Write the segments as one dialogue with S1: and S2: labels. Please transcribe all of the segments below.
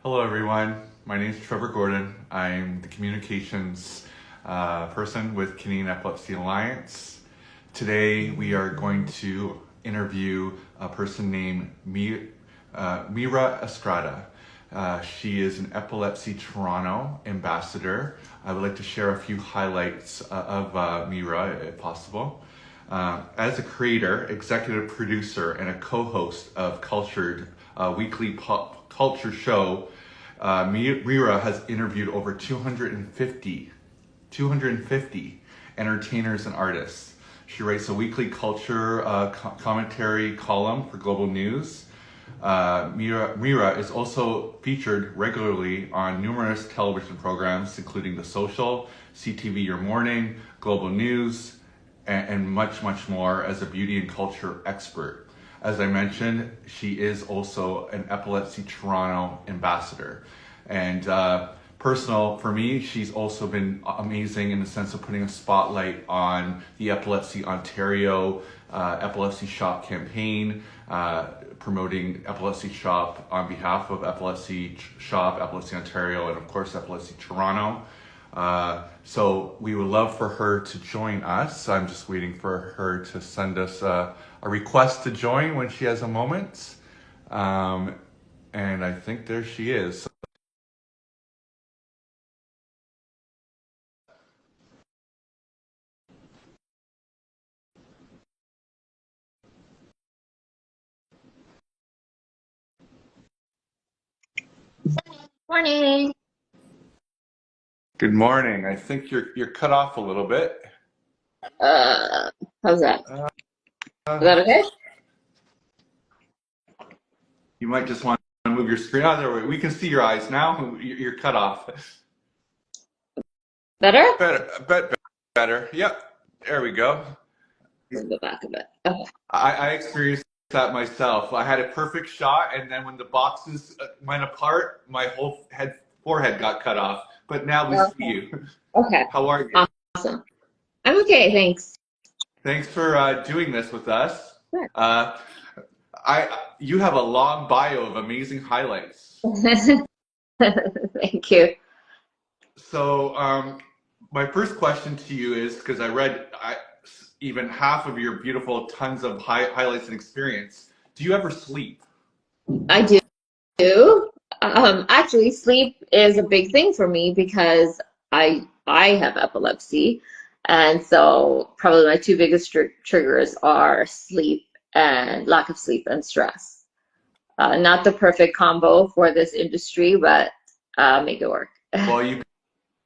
S1: Hello everyone, my name is Trevor Gordon. I'm the communications person with Canadian Epilepsy Alliance. Today we are going to interview a person named Meera Estrada. She is an Epilepsy Toronto ambassador. I would like to share a few highlights of Meera, if possible. As a creator, executive producer, and a co-host of Cultured weekly pop culture show, Meera has interviewed over 250 entertainers and artists. She writes a weekly culture commentary column for Global News. Meera is also featured regularly on numerous television programs, including The Social, CTV Your Morning, Global News, and much, much more as a beauty and culture expert. As I mentioned, she is also an Epilepsy Toronto ambassador. And personal for me, she's also been amazing in the sense of putting a spotlight on the Epilepsy Ontario Epilepsy Shop campaign, promoting Epilepsy Shop on behalf of Epilepsy Shop, Epilepsy Ontario, and of course Epilepsy Toronto. So we would love for her to join us. I'm just waiting for her to send us a request to join when she has a moment. And I think there she is.
S2: Morning.
S1: Good morning. I think you're cut off a little bit.
S2: How's that? Is that okay?
S1: You might just want to move your screen. Oh, there we can see your eyes now. You're cut off.
S2: Better?
S1: Better. Yep. There we go.
S2: Let's go back a bit. Okay.
S1: I experienced that myself. I had a perfect shot, and then when the boxes went apart, my whole forehead got cut off. But now we see you.
S2: Okay.
S1: How are you?
S2: Awesome. I'm okay, thanks.
S1: Thanks for doing this with us.
S2: Sure.
S1: You have a long bio of amazing highlights.
S2: Thank you.
S1: So my first question to you is, because I read even half of your beautiful tons of highlights and experience, do you ever sleep?
S2: I do. Actually, sleep is a big thing for me because I have epilepsy, and so probably my two biggest triggers are sleep and lack of sleep and stress. Not the perfect combo for this industry, but make it work.
S1: Well, you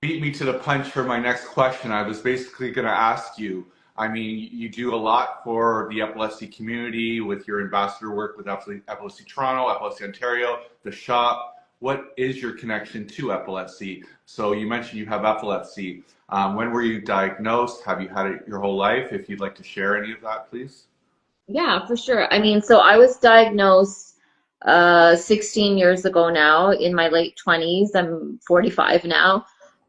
S1: beat me to the punch for my next question. I was basically going to ask you, I mean, you do a lot for the epilepsy community with your ambassador work with Epilepsy Toronto, Epilepsy Ontario, the shop. What is your connection to epilepsy? So you mentioned you have epilepsy. When were you diagnosed? Have you had it your whole life? If you'd like to share any of that, please.
S2: Yeah, for sure. I mean, so I was diagnosed 16 years ago now, in my late 20s. I'm 45 now.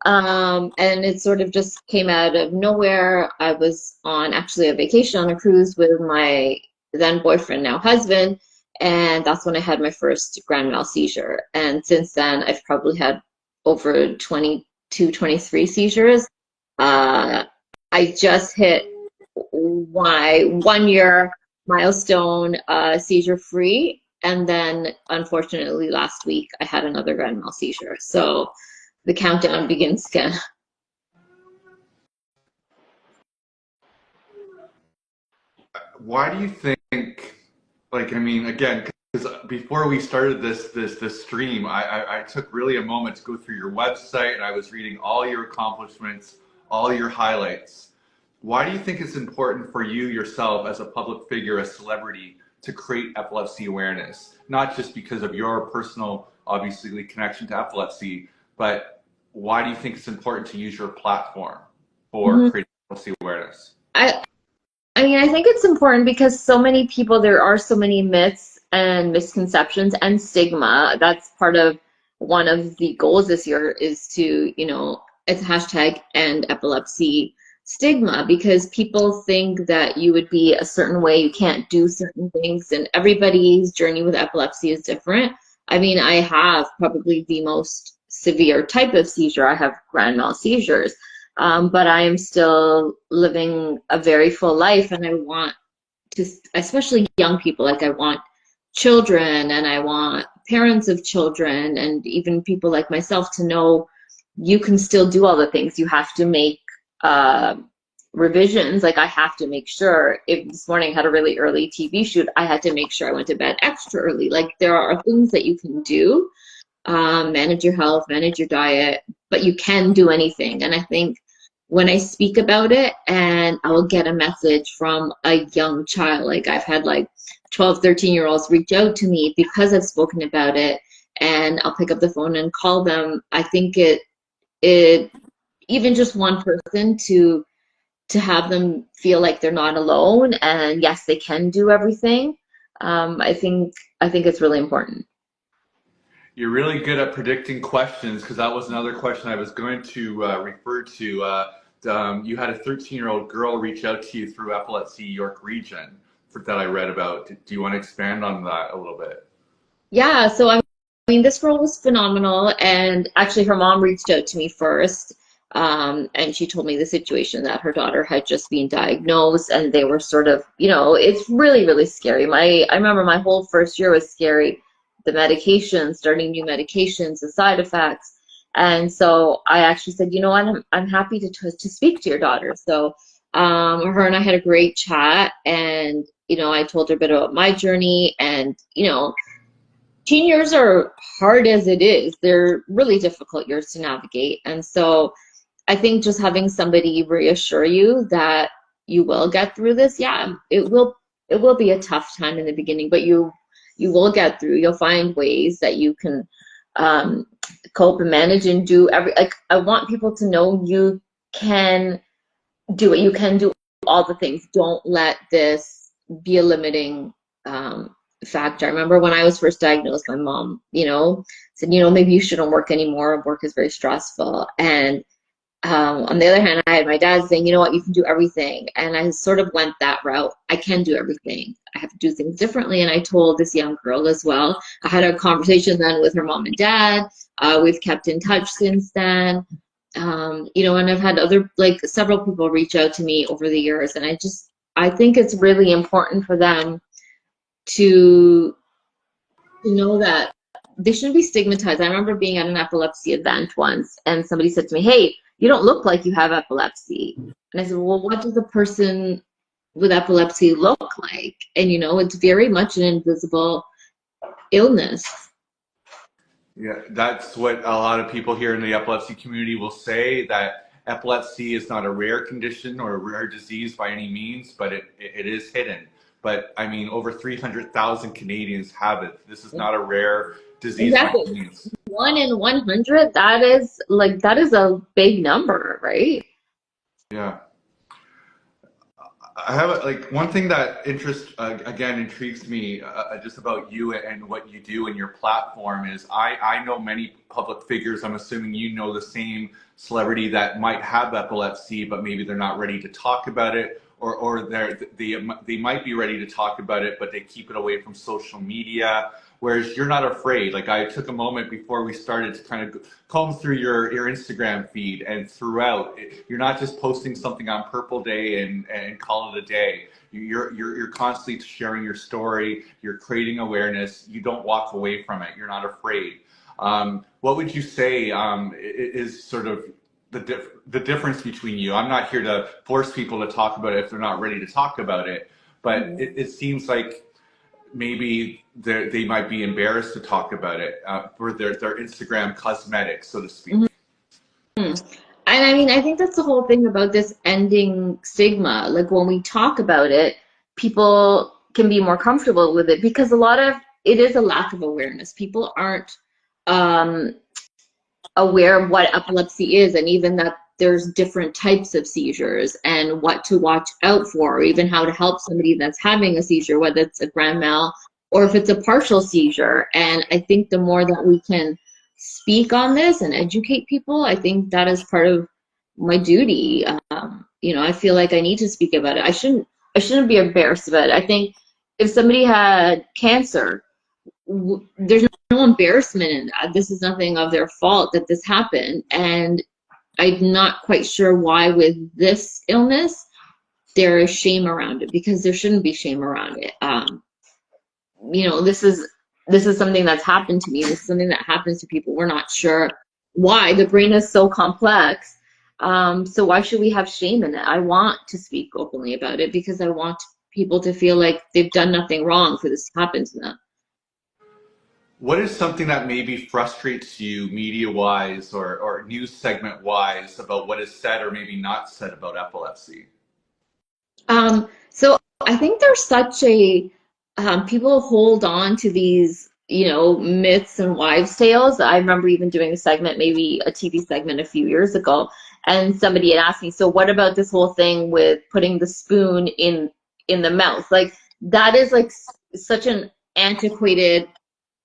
S2: And it sort of just came out of nowhere. I was on actually a vacation on a cruise with my then boyfriend, now husband, and that's when I had my first grand mal seizure. And since then, I've probably had over 22, 23 seizures. I just hit my 1 year milestone seizure free, and then unfortunately last week I had another grand mal seizure. So the countdown begins again.
S1: Why do you think, like, I mean, again, because before we started this stream, I took really a moment to go through your website, and I was reading all your accomplishments, all your highlights. Why do you think it's important for you yourself as a public figure, a celebrity, to create epilepsy awareness? Not just because of your personal, obviously, connection to epilepsy, but why do you think it's important to use your platform for creating epilepsy awareness?
S2: I mean, I think it's important because so many people, there are so many myths and misconceptions and stigma. That's part of one of the goals this year is to, it's hashtag end epilepsy stigma, because people think that you would be a certain way, you can't do certain things, and everybody's journey with epilepsy is different. I mean, I have probably the most severe type of seizure. I have grand mal seizures, but I am still living a very full life, and I want to, especially young people, like I want children and I want parents of children and even people like myself to know you can still do all the things. You have to make uh, revisions. Like I have to make sure if this morning I had a really early TV shoot, I had to make sure I went to bed extra early. Like there are things that you can do, manage your health, manage your diet, but you can do anything. And I think when I speak about it and I will get a message from a young child, like I've had like 12, 13-year-olds reach out to me because I've spoken about it, and I'll pick up the phone and call them. I think it even just one person to have them feel like they're not alone and yes, they can do everything. I think it's really important.
S1: You're really good at predicting questions because that was another question I was going to refer to. You had a 13-year-old girl reach out to you through Epilepsy York Region that I read about. Do you want to expand on that a little bit?
S2: Yeah, so I mean, this girl was phenomenal, and actually, her mom reached out to me first, and she told me the situation that her daughter had just been diagnosed, and they were sort of, it's really, really scary. I remember my whole first year was scary. The medications, starting new medications, the side effects, and so I actually said, you know what, I'm happy to speak to your daughter. So, her and I had a great chat, and I told her a bit about my journey, and teen years are hard as it is. They're really difficult years to navigate. And so I think just having somebody reassure you that you will get through this, yeah, it will be a tough time in the beginning, but you will get through. You'll find ways that you can um, cope and manage and do like I want people to know you can do it. You can do all the things. Don't let this be a limiting factor. I remember when I was first diagnosed, my mom, said, maybe you shouldn't work anymore. Work is very stressful. And on the other hand, I had my dad saying, you know what, you can do everything. And I sort of went that route. I can do everything. I have to do things differently. And I told this young girl as well. I had a conversation then with her mom and dad. We've kept in touch since then. And I've had like several people reach out to me over the years. And I think it's really important for them to know that they shouldn't be stigmatized. I remember being at an epilepsy event once, and somebody said to me, "Hey, you don't look like you have epilepsy." And I said, "Well, what does a person with epilepsy look like?" And it's very much an invisible illness.
S1: Yeah, that's what a lot of people here in the epilepsy community will say, that epilepsy is not a rare condition or a rare disease by any means, but it is hidden. But I mean, over 300,000 Canadians have it. This is not a rare disease by
S2: Exactly.
S1: any means.
S2: 1 in 100, that is a big number, right?
S1: Yeah. I have like one thing that again intrigues me just about you and what you do and your platform is I know many public figures. I'm assuming you know the same celebrity that might have epilepsy, but maybe they're not ready to talk about it, or they might be ready to talk about it, but they keep it away from social media. Whereas you're not afraid. Like I took a moment before we started to kind of comb through your Instagram feed, and throughout, you're not just posting something on Purple Day and call it a day. You're constantly sharing your story. You're creating awareness. You don't walk away from it. You're not afraid. What would you say is sort of the difference between you? I'm not here to force people to talk about it if they're not ready to talk about it, but it seems like maybe they might be embarrassed to talk about it for their Instagram cosmetics, so to speak.
S2: And I mean, I think that's the whole thing about this ending stigma. Like when we talk about it, people can be more comfortable with it because it is a lack of awareness. People aren't um, aware of what epilepsy is, and even that there's different types of seizures and what to watch out for, or even how to help somebody that's having a seizure, whether it's a grand mal or if it's a partial seizure. And I think the more that we can speak on this and educate people, I think that is part of my duty. I feel like I need to speak about it. I shouldn't be embarrassed about it. I think if somebody had cancer, there's no embarrassment in that. This is nothing of their fault that this happened. And I'm not quite sure why with this illness there is shame around it, because there shouldn't be shame around it. You know, this is something that's happened to me. This is something that happens to people. We're not sure why. The brain is so complex. So why should we have shame in it? I want to speak openly about it because I want people to feel like they've done nothing wrong for this to happen to them.
S1: What is something that maybe frustrates you media-wise or news segment-wise about what is said or maybe not said about epilepsy?
S2: So I think there's such a people hold on to these, you know, myths and wives' tales. I remember even doing a segment, maybe a TV segment a few years ago, and somebody had asked me, so what about this whole thing with putting the spoon in the mouth? Like that is like such an antiquated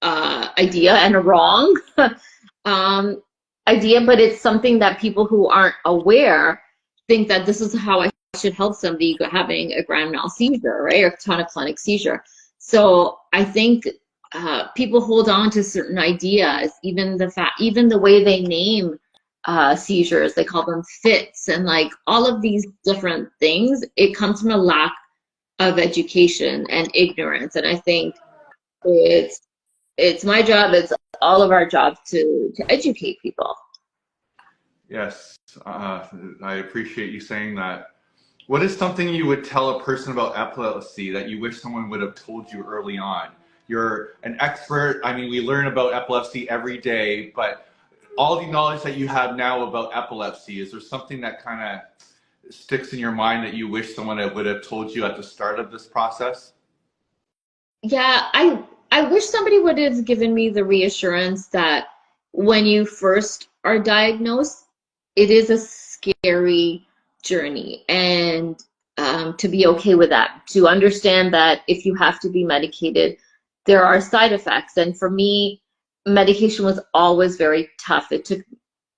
S2: idea and a wrong um, idea, but it's something that people who aren't aware think that this is how I should help somebody having a grand mal seizure, right, or tonic-clonic seizure. So I think people hold on to certain ideas, even the way they name seizures, they call them fits, and like all of these different things. It comes from a lack of education and ignorance, and I think it's my job, it's all of our jobs to educate people.
S1: Yes, I appreciate you saying that. What is something you would tell a person about epilepsy that you wish someone would have told you early on? You're an expert. I mean, we learn about epilepsy every day, but all the knowledge that you have now about epilepsy, is there something that kind of sticks in your mind that you wish someone would have told you at the start of this process?
S2: Yeah, I wish somebody would have given me the reassurance that when you first are diagnosed, it is a scary journey, and to be okay with that, to understand that if you have to be medicated, there are side effects. And for me, medication was always very tough. It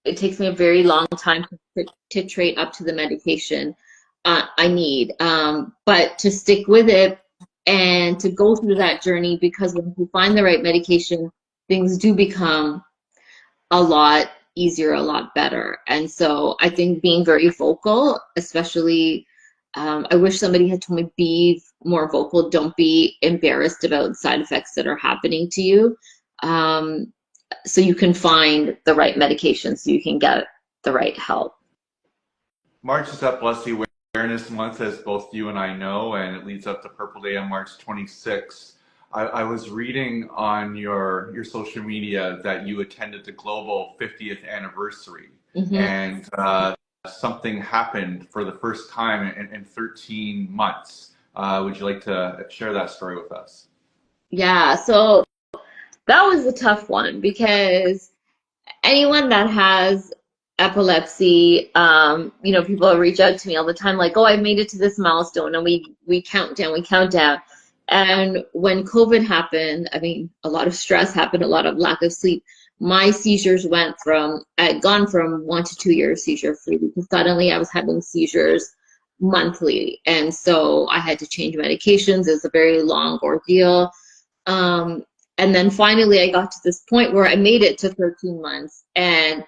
S2: takes me a very long time to titrate up to the medication I need, but to stick with it and to go through that journey, because when you find the right medication, things do become a lot easier, a lot better. And so I think being very vocal, especially, I wish somebody had told me be more vocal. Don't be embarrassed about side effects that are happening to you. So you can find the right medication, so you can get the right help.
S1: March is Epilepsy Awareness Month, as both you and I know, and it leads up to Purple Day on March 26th. I was reading on your social media that you attended the global 50th anniversary, and something happened for the first time in 13 months. Would you like to share that story with us?
S2: Yeah, so that was a tough one, because anyone that has epilepsy, you know, people reach out to me all the time like, oh, I made it to this milestone, and we count down, we count down. And when COVID happened, I mean, a lot of stress happened, a lot of lack of sleep. My seizures I'd gone from 1 to 2 years seizure free, because suddenly I was having seizures monthly. And so I had to change medications. It was a very long ordeal. And then finally I got to this point where I made it to 13 months. And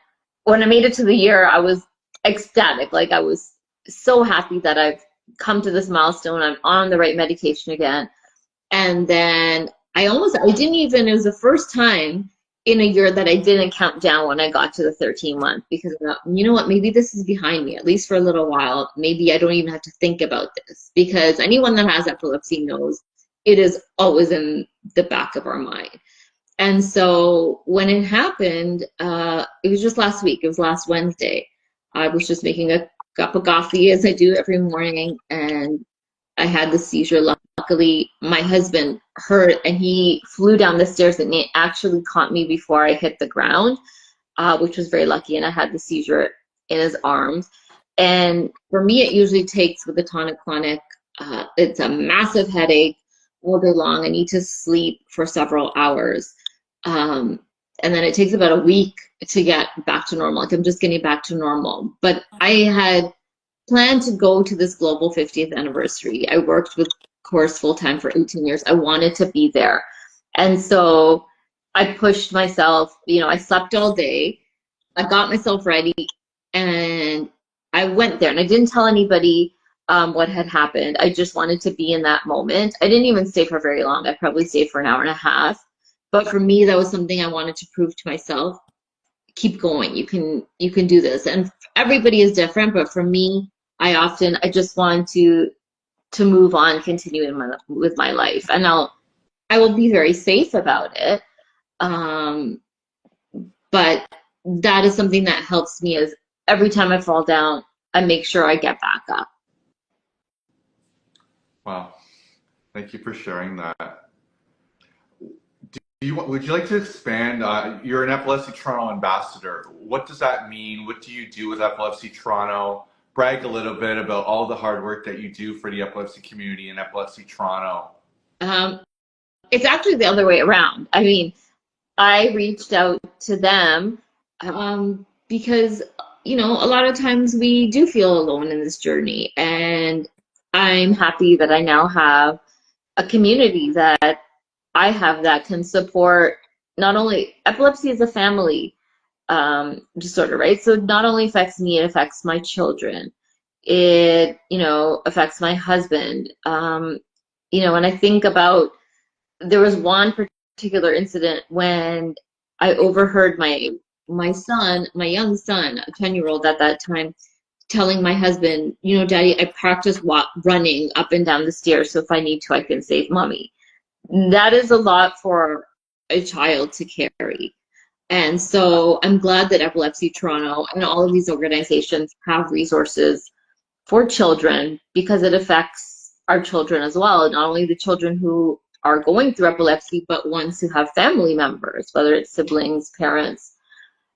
S2: when I made it to the year, I was ecstatic. Like I was so happy that I've come to this milestone. I'm on the right medication again. And then I didn't even, it was the first time in a year that I didn't count down when I got to the 13 month, because I thought, you know what, maybe this is behind me, at least for a little while. Maybe I don't even have to think about this, because anyone that has epilepsy knows it is always in the back of our mind. And so when it happened, it was just last week, it was last Wednesday. I was just making a cup of coffee, as I do every morning, and I had the seizure. Luckily, my husband heard, and he flew down the stairs, and he actually caught me before I hit the ground, which was very lucky. And I had the seizure in his arms. And for me, it usually takes, with the tonic-clonic, it's a massive headache all day long. I need to sleep for several hours. And then it takes about a week to get back to normal. Like I'm just getting back to normal. But I had planned to go to this global 50th anniversary. I worked with Course full time for 18 years. I wanted to be there. And so I pushed myself, I slept all day. I got myself ready and I went there and I didn't tell anybody what had happened. I just wanted to be in that moment. I didn't even stay for very long. I probably stayed for an hour and a half. But for me, that was something I wanted to prove to myself. Keep going. You can do this. And everybody is different, but for me, I just want to move on, continue with my life. And I will be very safe about it. Um, but that is something that helps me is every time I fall down, I make sure I get back up.
S1: Wow. Thank you for sharing that. Would you like to expand? You're an Epilepsy Toronto ambassador. What does that mean? What do you do with Epilepsy Toronto? Brag a little bit about all the hard work that you do for the epilepsy community in Epilepsy Toronto.
S2: Um, it's actually the other way around. I mean, I reached out to them because, a lot of times we do feel alone in this journey. And I'm happy that I now have a community that I have that can support not only epilepsy as a family disorder, right? So it not only affects me, it affects my children. It, affects my husband. And I think about there was one particular incident when I overheard my young son, a 10-year-old at that time, telling my husband, Daddy, I practice running up and down the stairs, so if I need to, I can save mommy. That is a lot for a child to carry. And so I'm glad that Epilepsy Toronto and all of these organizations have resources for children because it affects our children as well, not only the children who are going through epilepsy, but ones who have family members, whether it's siblings, parents.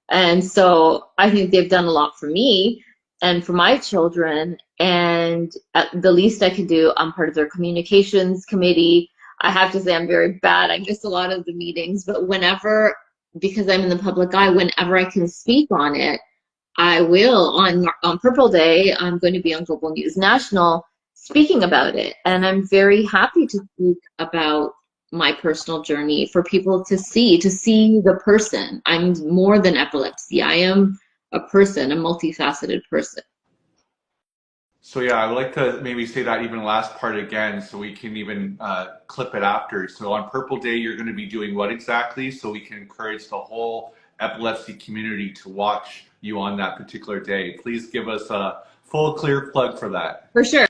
S2: And so I think they've done a lot for me and for my children. And at the least I can do, I'm part of their communications committee. I have to say I'm very bad. I miss a lot of the meetings, but whenever, because I'm in the public eye, whenever I can speak on it, I will. On Purple Day, I'm going to be on Global News National speaking about it. And I'm very happy to speak about my personal journey for people to see the person. I'm more than epilepsy. I am a person, a multifaceted person.
S1: So yeah, I would like to maybe say that even last part again, so we can even clip it after. So on Purple Day, you're going to be doing what exactly? So we can encourage the whole epilepsy community to watch you on that particular day. Please give us a full, clear plug for that.
S2: For sure.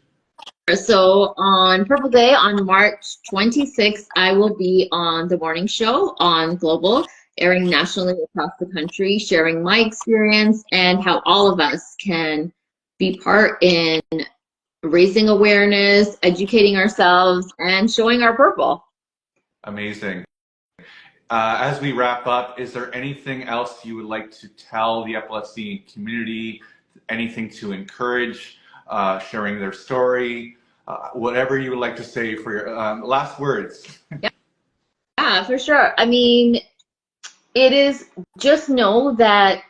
S2: So on Purple Day, on March 26th, I will be on the morning show on Global, airing nationally across the country, sharing my experience and how all of us can be part in raising awareness, educating ourselves, and showing our purple.
S1: Amazing. As we wrap up, is there anything else you would like to tell the epilepsy community? Anything to encourage, sharing their story, whatever you would like to say for your last words?
S2: Yeah, for sure. I mean, it is just know that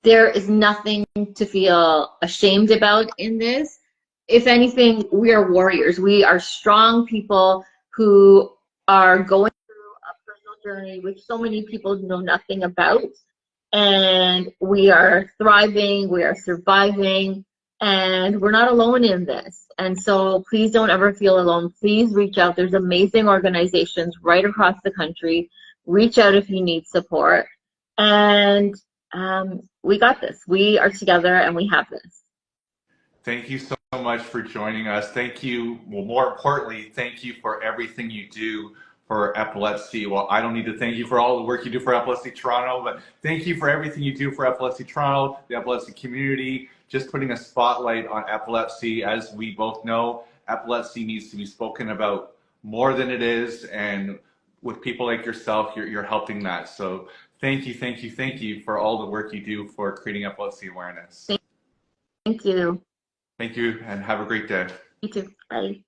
S2: there is nothing to feel ashamed about in this. If anything, we are warriors. We are strong people who are going through a personal journey which so many people know nothing about. And we are thriving, we are surviving, and we're not alone in this. And so please don't ever feel alone. Please reach out. There's amazing organizations right across the country. Reach out if you need support. And we got this. We are together and we have this.
S1: Thank you so much for joining us. Thank you. Well, more importantly, thank you for everything you do for epilepsy. Well, I don't need to thank you for all the work you do for Epilepsy Toronto, but thank you for everything you do for Epilepsy Toronto, the epilepsy community, just putting a spotlight on epilepsy. As we both know, epilepsy needs to be spoken about more than it is, and with people like yourself, you're helping that. So thank you, thank you, thank you for all the work you do for creating epilepsy awareness.
S2: Thank you.
S1: Thank you, and have a great day.
S2: You too. Bye.